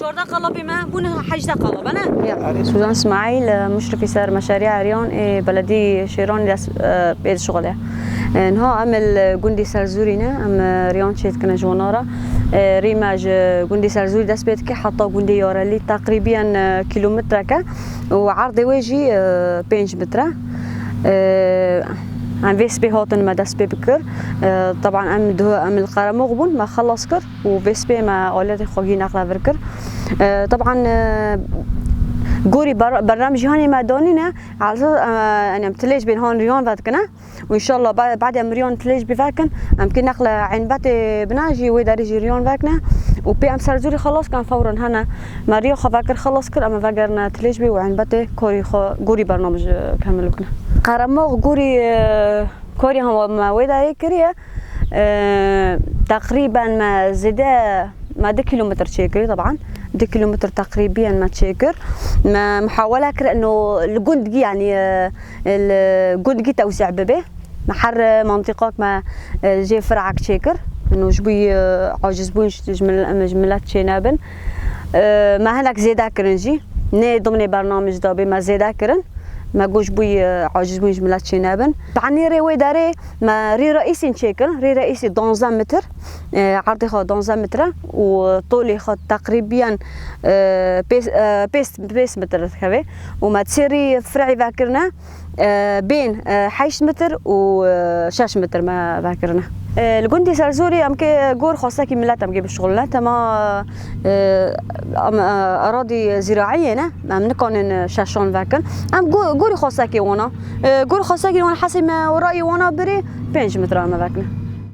شوردا قلبي ما بونه حاجة قلب أنا سوزان إسماعيل مشرفي سار مشاريع ريون بلدي شيرون داس بيد شغله نها عمل جندي سرزورينا أم ريون شيت كنا جونارا ريماج جندي سرزوري داس بيد كي حطوا جندي يورالي تقريبا كيلومتر كا وعرض وجهي 5 متر عن فيس بي هوتن ما داس بي بكر طبعا ام القرم غبون ما خلص كر وفيس بي ما اولاد خوجي نقلا بركر طبعا جوري برنامج هاني ما دونينا على انا متليج بين هون ريون فاتكنا وان شاء الله بعد مريون تليج بفاكن يمكن نقله عين باتي بناجي ويداري ريون فاكنا وبي ام سرزوري خلاص كان فورا هنا ماريو خفاكر خلص كر اما فاكرنا تليج بي وعين باتي كوري جوري برنامج كامل لكنا قرموغ جوري كوري هو ما ويداري كريه تقريبا ما زدا ما 2 كيلومتر تشيكري طبعا 2 كيلومتر تقريبا ما تشيكر ما محاولة كر انه الجندقي يعني الجندقي توسع ببه محر منطقة ما جي فرعك تشيكر انه جبي عاجز بونش جملات شينابن ما هناك زيدا كرنجي ني ضمن برنامج دابي ما زيدا كرن ما جوش بوي عاجز بوي جملات شينابن طبعا ري داري ما ري رئيسي نشيكر ري رئيسي 12 متر عرضي خو 12 متر وطولي خو تقريبا بيس متر كذا وما تسيري فرعي ذاكرنا بين 8 متر و 6 متر ما ذاكرنا الجندي سرزوري أمكي جور خاصة كملات أمكي بالشغلات تما أراضي زراعية نا أم نكون شاشون ذاكن أم جوري خاصة كي وانا جور خاصة كي وانا حسب ما ورأي وانا بري 5 متر ما ذاكنا